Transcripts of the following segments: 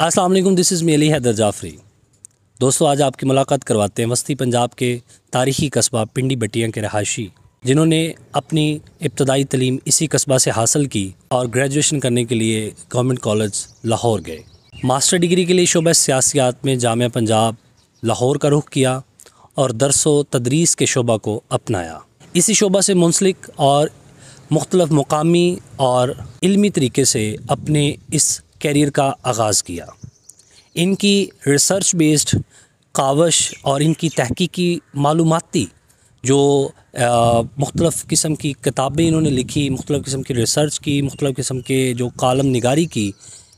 अस्सलाम वालेकुम, this is me Ali Haider Jafri. दोस्तों, आज आपकी मुलाकात करवाते हैं वस्ती पंजाब के तारीख़ी कस्बा पिंडी बटिया के रहायशी, जिन्होंने अपनी इब्तदाई तलीम इसी कस्बा से हासिल की और ग्रेजुएशन करने के लिए गवर्नमेंट कॉलेज लाहौर गए। मास्टर डिग्री के लिए शोबा सियासियात में जामिया पंजाब लाहौर का रुख किया और दरस व तदरीस के शोबा को अपनाया। इसी शोबा से मुंसलिक और मुख्तलिफ़ मुकामी और इल्मी तरीके से अपने इस कैरियर का आगाज़ किया। इनकी रिसर्च बेस्ड कावश और इनकी तहकीकी मालूमाती जो मुख्तलिफ़ किस्म की किताबें इन्होंने लिखी, मुख्तलिफ़ किस्म की रिसर्च की, मुख्तलिफ़ किस्म के जो कालम निगारी की,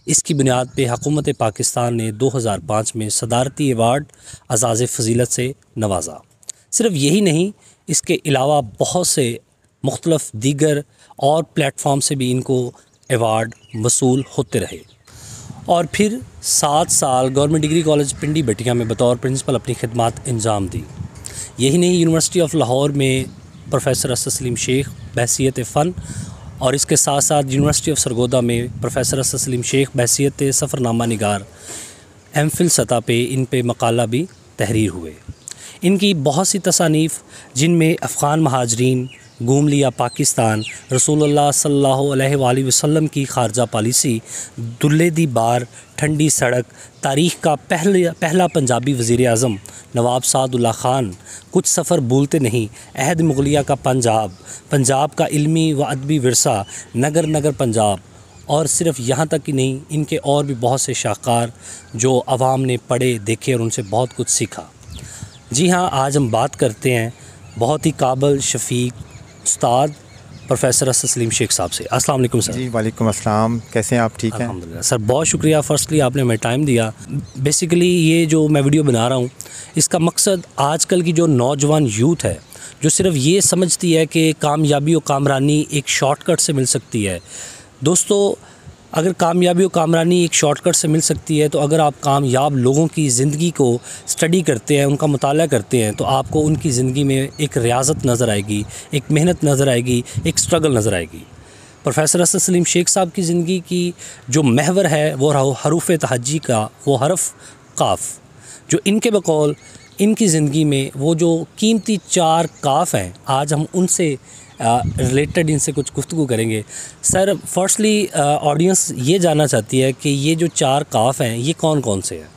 इसकी बुनियाद पे हुकूमत पाकिस्तान ने 2005 में सदारती अवार्ड अज़ाज़ फ़जीलत से नवाजा। सिर्फ यही नहीं, इसके अलावा बहुत से मुख्तलिफ़ दीगर और प्लेटफॉर्म से भी इनको अवार्ड वसूल होते रहे और फिर 7 साल गवर्नमेंट डिग्री कॉलेज पिंडी बटिया में बतौर प्रिंसिपल अपनी खिदमत अंजाम दी। यही नहीं, यूनिवर्सिटी ऑफ लाहौर में प्रोफेसर असद सलीम शेख बहैसियत फ़न और इसके साथ साथ यूनिवर्सिटी ऑफ सरगोदा में प्रोफेसर असद सलीम शेख बहैसियत सफ़रनामा निगार एमफिल सतह पे इन पे मकाला भी तहरीर हुए। इनकी बहुत सी तसानीफ़, जिनमें अफ़गान महाजरीन, घूम लिया पाकिस्तान, रसूलुल्लाह सल्लल्लाहु अलैहि वसल्लम की खारजा पॉलिसी, दुल्ले दी बार, ठंडी सड़क, तारीख़ का पहला पंजाबी वज़ीर आज़म नवाब सादुल्ला ख़ान, कुछ सफ़र भूलते नहीं, अहद मुग़लिया का पंजाब, पंजाब का इल्मी व अदबी विरसा, नगर नगर पंजाब, और सिर्फ़ यहाँ तक ही नहीं, इनके और भी बहुत से शाहकार जो आवाम ने पढ़े, देखे और उनसे बहुत कुछ सीखा। जी हाँ, आज हम बात करते हैं बहुत ही काबिल शफ़ीक उस्ताद प्रोफेसर असद सलीम शेख साहब से। अस्सलाम वालेकुम सर। जी वालेकुम अस्सलाम, कैसे हैं आप? ठीक हैं अल्हम्दुलिल्लाह सर, बहुत शुक्रिया फ़र्स्टली आपने हमें टाइम दिया। बेसिकली ये जो मैं वीडियो बना रहा हूँ, इसका मकसद आजकल की जो नौजवान यूथ है, जो सिर्फ ये समझती है कि कामयाबी और कामरानी एक शॉर्टकट से मिल सकती है। दोस्तों, अगर कामयाबी और कामरानी एक शॉर्टकट से मिल सकती है, तो अगर आप कामयाब लोगों की ज़िंदगी को स्टडी करते हैं, उनका मुताला करते हैं, तो आपको उनकी ज़िंदगी में एक रियाज़त नज़र आएगी, एक मेहनत नज़र आएगी, एक स्ट्रगल नज़र आएगी। प्रोफेसर असद सलीम शेख साहब की ज़िंदगी की जो महवर है वो हरूफ तहज्जी का वो हरफ काफ, जो इनके बकौल इनकी ज़िंदगी में वो जो कीमती 4 काफ हैं, आज हम उनसे रिलेटेड इनसे कुछ गुफ्तगू करेंगे। सर, फर्स्टली ऑडियंस ये जानना चाहती है कि ये जो 4 काफ हैं, ये कौन कौन से हैं?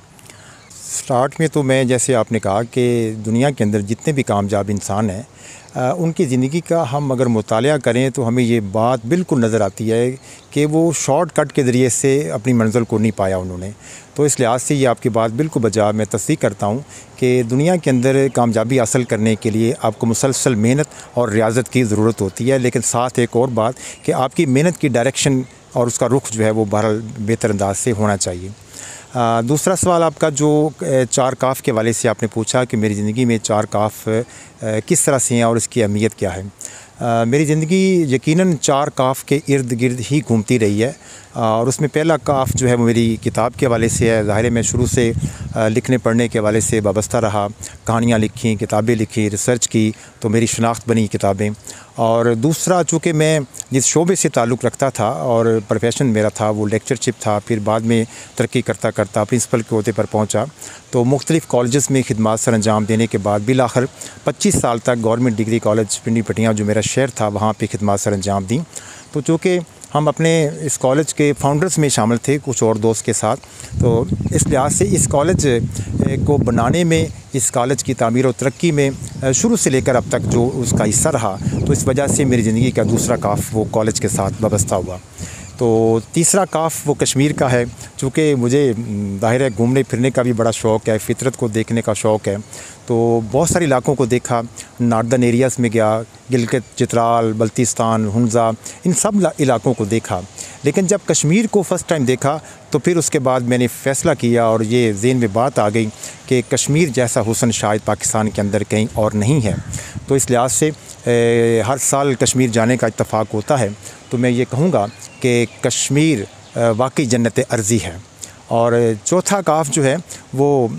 स्टार्ट में तो मैं, जैसे आपने कहा कि दुनिया के अंदर जितने भी कामयाब इंसान हैं, उनकी ज़िंदगी का हम अगर मुतालिया करें तो हमें ये बात बिल्कुल नज़र आती है कि वो शॉर्टकट के ज़रिए से अपनी मंज़िल को नहीं पाया उन्होंने। तो इस लिहाज से ये आपकी बात बिल्कुल बजा, मैं तस्दीक करता हूँ कि दुनिया के अंदर कामयाबी हासिल करने के लिए आपको मुसलसल मेहनत और रियाज़त की ज़रूरत होती है, लेकिन साथ एक और बात कि आपकी मेहनत की डायरेक्शन और उसका रुख जो है वो बहरहाल बेहतर अंदाज से होना चाहिए। दूसरा सवाल आपका जो 4 काफ के वाले से आपने पूछा कि मेरी ज़िंदगी में 4 काफ किस तरह से हैं और इसकी अहमियत क्या है। मेरी ज़िंदगी यकीनन 4 काफ के इर्द गिर्द ही घूमती रही है और उसमें पहला काफ जो है वो मेरी किताब के हवाले से है। ज़ाहिर है मैं शुरू से लिखने पढ़ने के हवाले से वाबस्ता रहा, कहानियाँ लिखी, किताबें लिखी, रिसर्च की, तो मेरी शनाख्त बनी किताबें। और दूसरा, चूँकि मैं जिस शोबे से ताल्लुक़ रखता था और प्रोफेशन मेरा था वो लेक्चरशिप था, फिर बाद में तरक्की करता करता प्रिंसिपल के ओहदे पर पहुँचा, तो मुख्तलिफ़ कॉलेजेस में खिदमत सर अंजाम देने के बाद बिलाखिर 25 साल तक गवर्नमेंट डिग्री कॉलेज पिंडी बटिया जो मेरा शहर था वहाँ पे खिदमत सर अंजाम दी। तो चूँकि हम अपने इस कॉलेज के फाउंडर्स में शामिल थे कुछ और दोस्त के साथ, तो इस लिहाज से इस कॉलेज को बनाने में, इस कॉलेज की तामीर और तरक्की में शुरू से लेकर अब तक जो उसका हिस्सा रहा, तो इस वजह से मेरी ज़िंदगी का दूसरा काफ वो कॉलेज के साथ वाबस्ता हुआ। तो तीसरा काफ वो कश्मीर का है। चूँकि मुझे ज़ाहिर है घूमने फिरने का भी बड़ा शौक़ है, फ़ितरत को देखने का शौक़ है, तो बहुत सारे इलाकों को देखा, नॉर्दर्न एरियाज़ में गया, गिलगित, चित्राल, बल्तिस्तान, हुंज़ा, इन सब इलाकों को देखा। लेकिन जब कश्मीर को फ़र्स्ट टाइम देखा तो फिर उसके बाद मैंने फ़ैसला किया और ये ज़हन में बात आ गई कि कश्मीर जैसा हुस्न शायद पाकिस्तान के अंदर कहीं और नहीं है। तो इस लिहाज से हर साल कश्मीर जाने का इत्तफ़ाक़ होता है, तो मैं ये कहूँगा कि कश्मीर वाकई जन्नत अर्ज़ी है। और चौथा काफ जो है वो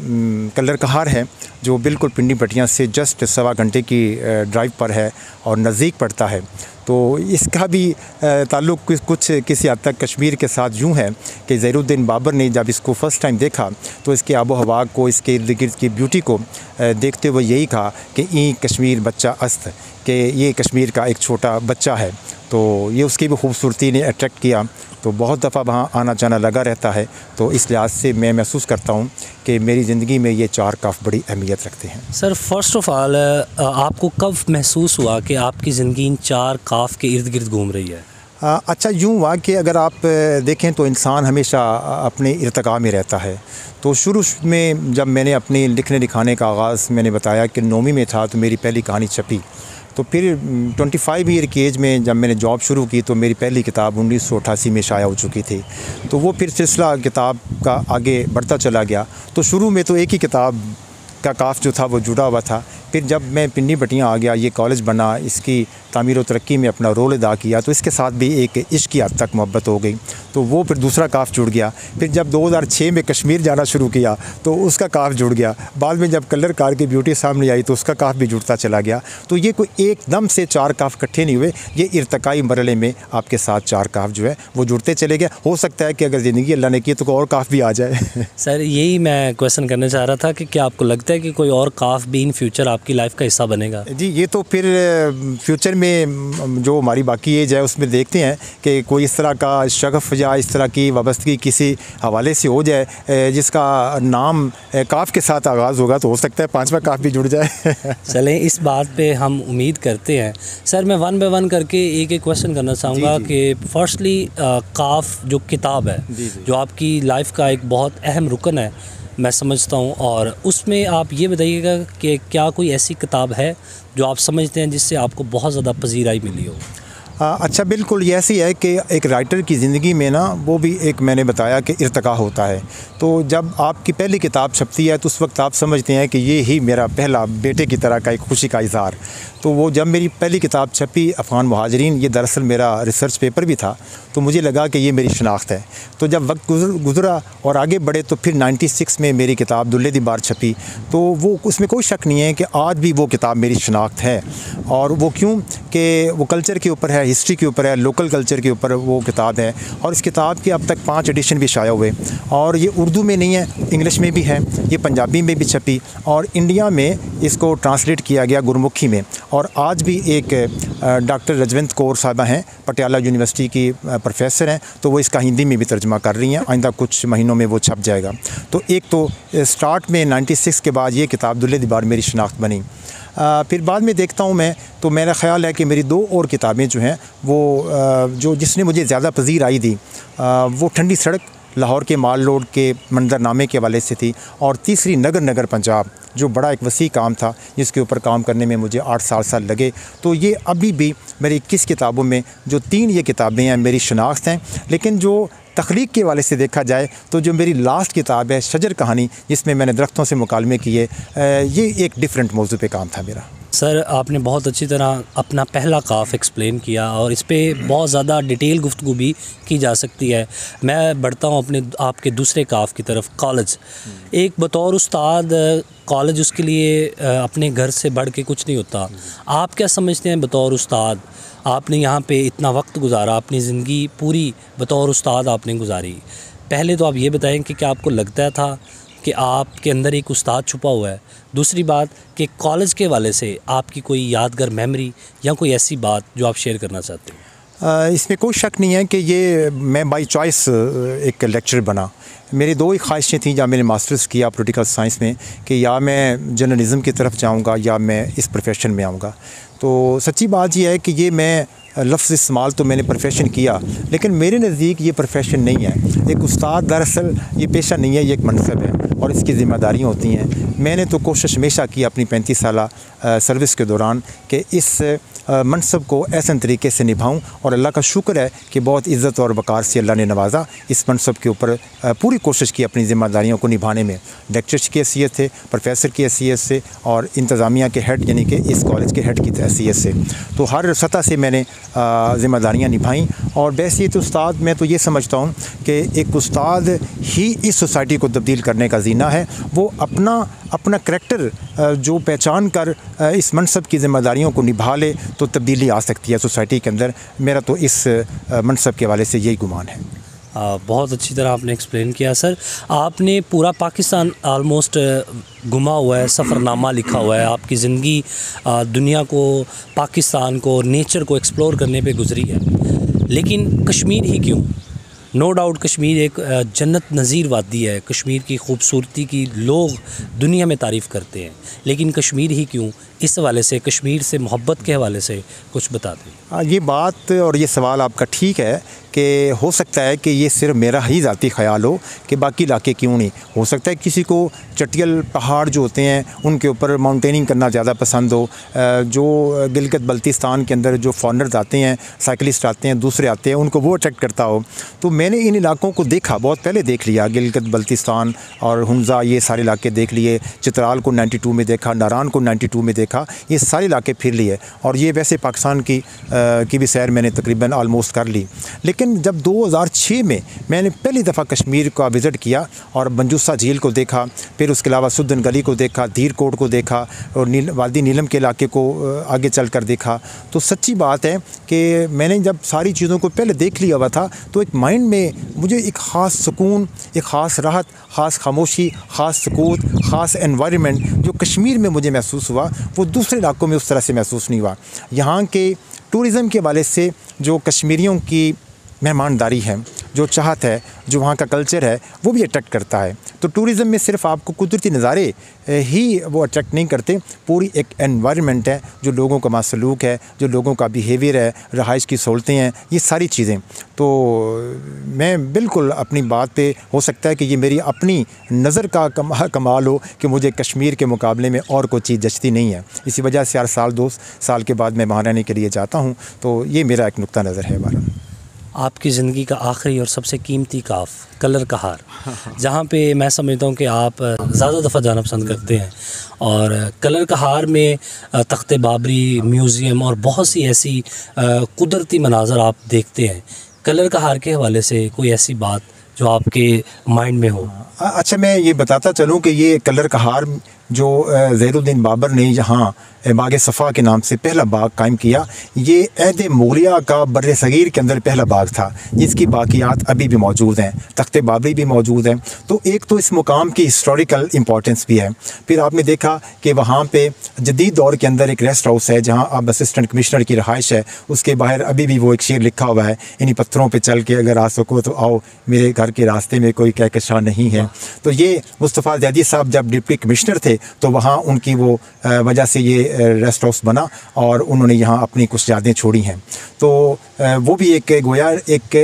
कलर कहार है, जो बिल्कुल पिंडी बटिया से जस्ट 1.25 घंटे की ड्राइव पर है और नज़दीक पड़ता है। तो इसका भी ताल्लुक़ कुछ किसी हद तक कश्मीर के साथ यूँ है कि ज़हीरुद्दीन बाबर ने जब इसको फ़र्स्ट टाइम देखा तो इसके आबो हवा को, इसके इर्द गिर्द की ब्यूटी को देखते हुए यही कहा कि ई कश्मीर बच्चा अस्त, कि ये कश्मीर का एक छोटा बच्चा है। तो ये उसकी भी खूबसूरती ने अट्रैक्ट किया, तो बहुत दफ़ा वहाँ आना जाना लगा रहता है। तो इस लिहाज से मैं महसूस करता हूँ कि मेरी ज़िंदगी में ये 4 काफ बड़ी अहमियत रखते हैं। सर फ़र्स्ट ऑफ़ ऑल आपको कब महसूस हुआ कि आपकी ज़िंदगी इन 4 काफ के इर्द गिर्द घूम रही है? अच्छा यूँ हुआ कि अगर आप देखें तो इंसान हमेशा अपने इर्तिका में रहता है। तो शुरू में जब मैंने अपने लिखने लिखाने का आगाज़ मैंने बताया कि 9वीं में था तो मेरी पहली कहानी छपी। तो फिर 25 ईयर की एज में जब मैंने जॉब शुरू की तो मेरी पहली किताब 1988 में शाया हो चुकी थी। तो वो फिर सिलसिला किताब का आगे बढ़ता चला गया। तो शुरू में तो एक ही किताब का काफ जो था वो जुड़ा हुआ था। फिर जब मैं पिंडी बटियाँ आ गया, ये कॉलेज बना, इसकी तामीर व तरक्की में अपना रोल अदा किया, तो इसके साथ भी एक इश्क की हद तक मोहब्बत हो गई। तो वो फिर दूसरा काफ जुड़ गया। फिर जब 2006 में कश्मीर जाना शुरू किया तो उसका काफ जुड़ गया। बाद में जब कलर कार की ब्यूटी सामने आई तो उसका काफ भी जुड़ता चला गया। तो ये कोई एकदम से 4 काफ इकट्ठे नहीं हुए, ये इर्तिकाई मरहले में आपके साथ 4 काफ जो है वो जुड़ते चले गए। हो सकता है कि अगर ज़िंदगी अल्लाह ने की तो कोई और काफ भी आ जाए। सर यही मैं क्वेश्चन करना चाह रहा था कि क्या आपको लगता है कि कोई और काफ भी इन फ्यूचर आपकी लाइफ का हिस्सा बनेगा? जी, ये तो फिर फ्यूचर में जो हमारी बाकी एज है उसमें देखते हैं कि कोई इस तरह का शगफ़ या इस तरह की वाबस्तगी किसी हवाले से हो जाए जिसका नाम काफ के साथ आगाज़ होगा, तो हो सकता है 5वां काफ भी जुड़ जाए। चलें, इस बात पे हम उम्मीद करते हैं। सर मैं 1 बाय 1 करके एक एक क्वेश्चन करना चाहूँगा कि फर्स्टली काफ जो किताब है जो आपकी लाइफ का एक बहुत अहम रुकन है मैं समझता हूँ, और उसमें आप ये बताइएगा कि क्या कोई ऐसी किताब है जो आप समझते हैं जिससे आपको बहुत ज़्यादा पजीराई मिली हो? अच्छा, बिल्कुल ये ऐसी है कि एक राइटर की ज़िंदगी में ना वो भी एक मैंने बताया कि इर्तिका होता है। तो जब आपकी पहली किताब छपती है तो उस वक्त आप समझते हैं कि ये ही मेरा पहला बेटे की तरह का एक खुशी का इज़हार। तो वो जब मेरी पहली किताब छपी अफ़गान मुहाजिरीन, ये दरअसल मेरा रिसर्च पेपर भी था, तो मुझे लगा कि ये मेरी शनाख्त है। तो जब वक्त गुज़रा और आगे बढ़े तो फिर 96 में मेरी किताब दुल्ले दी बार छपी। तो वो उसमें कोई शक नहीं है कि आज भी वो किताब मेरी शनाख्त है। और वो क्यों कि वो कल्चर के ऊपर है, हिस्ट्री के ऊपर है, लोकल कल्चर के ऊपर वो किताब है। और इस किताब के अब तक 5 एडिशन भी शाया हुए, और ये उर्दू में नहीं है, इंग्लिश में भी है, ये पंजाबी में भी छपी, और इंडिया में इसको ट्रांसलेट किया गया गुरमुखी में। और आज भी एक डॉक्टर रजवंत कौर साहबा हैं, पटियाला यूनिवर्सिटी की प्रोफेसर हैं, तो वो इसका हिंदी में भी तर्जुमा कर रही हैं। आइंदा कुछ महीनों में वो छप जाएगा। तो एक तो स्टार्ट में 96 के बाद ये किताब दुल्ले दी बार मेरी शनाख्त बनी। फिर बाद में देखता हूँ मैं, तो मेरा ख़्याल है कि मेरी 2 और किताबें जो हैं वो जो जिसने मुझे ज़्यादा पजीर आई थी वो ठंडी सड़क लाहौर के माल रोड के मंजरनामे के हवाले से थी, और तीसरी नगर नगर पंजाब जो बड़ा एक वसी काम था जिसके ऊपर काम करने में मुझे 8 साल लगे। तो ये अभी भी मेरी 21 किताबों में जो 3 ये किताबें हैं मेरी शनाख्त हैं। लेकिन जो तख्लीक के वाले से देखा जाए तो जो मेरी लास्ट किताब है शजर कहानी, जिसमें मैंने दरख्तों से मुकालमे किए, ये एक डिफरेंट मौजू पे काम था मेरा। सर आपने बहुत अच्छी तरह अपना पहला काफ एक्सप्लेन किया और इस पे बहुत ज़्यादा डिटेल गुफ्तगू भी की जा सकती है। मैं बढ़ता हूँ अपने आपके दूसरे काफ की तरफ, कॉलेज। एक बतौर उस्ताद कॉलेज उसके लिए अपने घर से बढ़ के कुछ नहीं होता। आप क्या समझते हैं बतौर उस्ताद, आपने यहाँ पे इतना वक्त गुजारा, अपनी ज़िंदगी पूरी बतौर उस्ताद आपने गुजारी। पहले तो आप ये बताएं कि क्या आपको लगता था कि आपके अंदर एक उस्ताद छुपा हुआ है? दूसरी बात कि कॉलेज के वाले से आपकी कोई यादगार मेमोरी या कोई ऐसी बात जो आप शेयर करना चाहते हैं? इसमें कोई शक नहीं है कि ये मैं बाई चॉइस एक लेक्चर बना। मेरी 2 ही ख्वाहिशें थीं जब मैंने मास्टर्स किया पॉलिटिकल साइंस में, कि या मैं जर्नलिज़म की तरफ जाऊंगा या मैं इस प्रोफेशन में आऊँगा। तो सच्ची बात यह है कि ये मैं लफ्ज़ इस्तेमाल तो मैंने प्रोफेशन किया, लेकिन मेरे नज़दीक ये प्रोफेशन नहीं है। एक उस्ताद दरअसल ये पेशा नहीं है, ये एक मनसब है और इसकी ज़िम्मेदारियाँ होती हैं। मैंने तो कोशिश हमेशा की अपनी 35 साल सर्विस के दौरान कि इस मनसब को ऐसे तरीके से निभाऊं, और अल्लाह का शुक्र है कि बहुत इज़्ज़त और वक़ार से अल्लाह ने नवाजा। इस मनसब के ऊपर पूरी कोशिश की अपनी ज़िम्मेदारियों को निभाने में, लेक्चर्स की हैसियत से, प्रोफेसर की हैसियत से और इंतज़ामिया के हेड यानी कि इस कॉलेज के हेड की हैसियत से। तो हर सतह से मैंने ज़िम्मेदारियाँ निभाई। और बैसियत उस्ताद मैं तो ये समझता हूँ कि एक उस्ताद ही इस सोसाइटी को तब्दील करने का ज़ीना है। वो अपना अपना करैक्टर जो पहचान कर इस मनसब की ज़िम्मेदारियों को निभा ले तो तब्दीली आ सकती है सोसाइटी के अंदर। मेरा तो इस मनसब के हवाले से यही गुमान है। बहुत अच्छी तरह आपने एक्सप्लेन किया सर। आपने पूरा पाकिस्तान आलमोस्ट घुमा हुआ है, सफ़रनामा लिखा हुआ है, आपकी ज़िंदगी दुनिया को, पाकिस्तान को, नेचर को एक्सप्लोर करने पे गुजरी है। लेकिन कश्मीर ही क्यों? नो डाउट कश्मीर एक जन्नत नज़ीर वादी है, कश्मीर की खूबसूरती की लोग दुनिया में तारीफ़ करते हैं, लेकिन कश्मीर ही क्यों? इस हवाले से, कश्मीर से मोहब्बत के हवाले से कुछ बता दें। ये बात और ये सवाल आपका ठीक है कि हो सकता है कि ये सिर्फ मेरा ही ज़ाती ख़याल हो कि बाकी इलाके क्यों नहीं। हो सकता है किसी को चटियल पहाड़ जो होते हैं उनके ऊपर माउंटेनिंग करना ज़्यादा पसंद हो। जो गिलगित बल्तिस्तान के अंदर जो फॉरनर्स आते हैं, साइकिलिस्ट आते हैं, दूसरे आते हैं, उनको वो अट्रैक्ट करता हो। तो मैंने इन इलाकों को देखा, बहुत पहले देख लिया, गिलगित बल्तिस्तान और हुंज़ा, ये सारे इलाके देख लिए। चित्राल को 92 में देखा, नारान को 92 में देखा, ये सारे इलाके फिर लिए। और ये वैसे पाकिस्तान की भी सैर मैंने तकरीबन आलमोस्ट कर ली। लेकिन जब 2006 में मैंने पहली दफ़ा कश्मीर का विज़िट किया और मंजूसा झील को देखा, फिर उसके अलावा सुदन गली को देखा, धीर कोट को देखा और वादी नीलम के इलाके को आगे चल कर देखा, तो सच्ची बात है कि मैंने जब सारी चीज़ों को पहले देख लिया हुआ था तो एक माइंड में मुझे एक ख़ास सुकून, एक ख़ास राहत, ख़ास खामोशी, ख़ास सुकूत, ख़ास एनवायरनमेंट जो कश्मीर में मुझे महसूस हुआ वो दूसरे इलाकों में उस तरह से महसूस नहीं हुआ। यहाँ के टूरिज़म के हवाले से जो कश्मीरियों की मेहमानदारी है, जो चाहत है, जो वहाँ का कल्चर है, वो भी अट्रैक्ट करता है। तो टूरिज़म में सिर्फ आपको कुदरती नज़ारे ही वो अट्रैक्ट नहीं करते, पूरी एक एनवायरनमेंट है, जो लोगों का मासलूक है, जो लोगों का बिहेवियर है, रहाइश की सहूलतें हैं, ये सारी चीज़ें। तो मैं बिल्कुल अपनी बात पे, हो सकता है कि ये मेरी अपनी नज़र का कमाल हो कि मुझे कश्मीर के मुकाबले में और कोई चीज़ जचती नहीं है। इसी वजह से हर साल 2 साल के बाद मैं वहाँ रहने के लिए जाता हूँ। तो ये मेरा एक नुक्ता नज़र है हमारा। आपकी ज़िंदगी का आखिरी और सबसे कीमती काफ कलर कहार, जहाँ पे मैं समझता हूँ कि आप ज़्यादा दफ़ा जाना पसंद करते हैं। और कलर कहार में तख्ते बाबरी म्यूज़ियम और बहुत सी ऐसी कुदरती मनाज़र आप देखते हैं। कलर कहार के हवाले से कोई ऐसी बात जो आपके माइंड में हो? अच्छा, मैं ये बताता चलूँ कि ये कलर कहार जो ज़ैनुद्दीन बाबर ने यहाँ बाग सफ़ा के नाम से पहला बाग कायम किया, ये अहद मुग़लिया का बर्र सग़ीर के अंदर पहला बाग था, जिसकी बाक़ियात अभी भी मौजूद हैं, तख्ते बाबरी भी मौजूद हैं। तो एक तो इस मुकाम की हिस्टोरिकल इम्पोर्टेंस भी है। फिर आपने देखा कि वहाँ पे जदीद दौर के अंदर एक रेस्ट हाउस है जहाँ अब असिस्टेंट कमिश्नर की रहाइश है, उसके बाहर अभी भी वो एक शेर लिखा हुआ है, इन्हीं पत्थरों पर चल के अगर आ सको तो आओ, मेरे घर के रास्ते में कोई कहकशां नहीं है। तो ये मुस्तफ़ा ज़ैदी साहब जब डिप्टी कमिश्नर थे तो वहाँ उनकी वो वजह से ये रेस्ट हाउस बना और उन्होंने यहाँ अपनी कुछ यादें छोड़ी हैं। तो वो भी एक गोया एक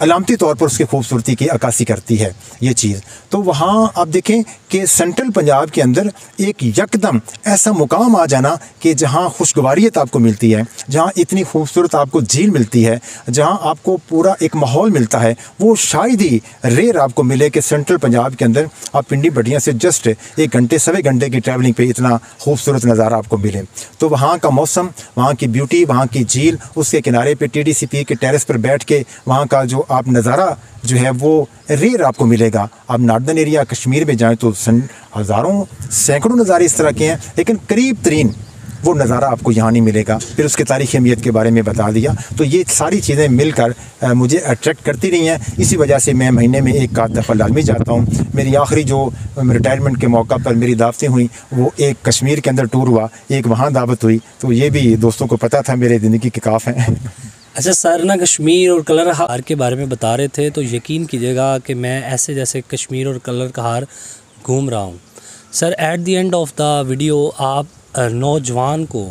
अलामती तौर पर उसकी खूबसूरती की अक्कासी करती है ये चीज़। तो वहाँ आप देखें कि सेंट्रल पंजाब के अंदर एक यकदम ऐसा मुकाम आ जाना कि जहाँ खुशगवारियत आपको मिलती है, जहाँ इतनी खूबसूरत आपको झील मिलती है, जहाँ आपको पूरा एक माहौल मिलता है, वो शायद ही रेयर आपको मिले कि सेंट्रल पंजाब के अंदर आप पिंडी बटिया से जस्ट 1 घंटे सवा घंटे की ट्रैवलिंग पे इतना खूबसूरत नज़ारा आपको मिले। तो वहाँ का मौसम, वहाँ की ब्यूटी, वहाँ की झील, उसके किनारे पे TDCP के टेरेस पर बैठ के वहाँ का जो आप नज़ारा जो है वो रेयर आपको मिलेगा। आप नॉर्दर्न एरिया कश्मीर में जाएं तो हज़ारों सैकड़ों नज़ारे इस तरह के हैं, लेकिन करीब तरीन वो नज़ारा आपको यहाँ नहीं मिलेगा। फिर उसके तारीख़ी अहमियत के बारे में बता दिया। तो ये सारी चीज़ें मिलकर मुझे अट्रैक्ट करती रही हैं। इसी वजह से मैं महीने में 1 आध दफ़ा लाजमी जाता हूँ। मेरी आखिरी जो रिटायरमेंट के मौका पर मेरी दावतें हुई वो एक कश्मीर के अंदर टूर हुआ, एक वहाँ दावत हुई। तो ये भी दोस्तों को पता था मेरे ज़िंदगी के काफ हैं। अच्छा सर, ना कश्मीर और कलर कहार के बारे में बता रहे थे तो यकीन कीजिएगा कि मैं ऐसे जैसे कश्मीर और कलर कहार घूम रहा हूँ। Sir, at the end of the video आप नौजवान को,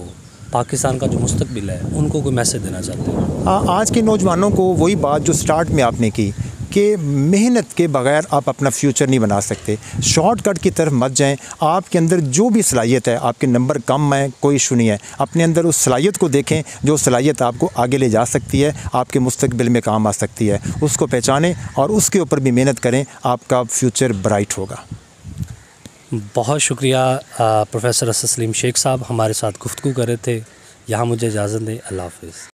पाकिस्तान का जो मुस्तकबिल है, उनको कोई मैसेज देना चाहते हैं? आज के नौजवानों को वही बात जो स्टार्ट में आपने की कि मेहनत के बगैर आप अपना फ्यूचर नहीं बना सकते। शॉर्टकट की तरफ मत जाएं। आपके अंदर जो भी सलाहियत है, आपके नंबर कम है, कोई इशू नहीं है, अपने अंदर उस सलाहियत को देखें जो सलाहियत आपको आगे ले जा सकती है, आपके मुस्तकबिल में काम आ सकती है। उसको पहचानें और उसके ऊपर भी मेहनत करें, आपका फ्यूचर ब्राइट होगा। बहुत शुक्रिया प्रोफेसर असद सलीम शेख साहब, हमारे साथ गुफ्तगू कर रहे थे। यहाँ मुझे इजाज़त दें। अल्लाह हाफ़िज़।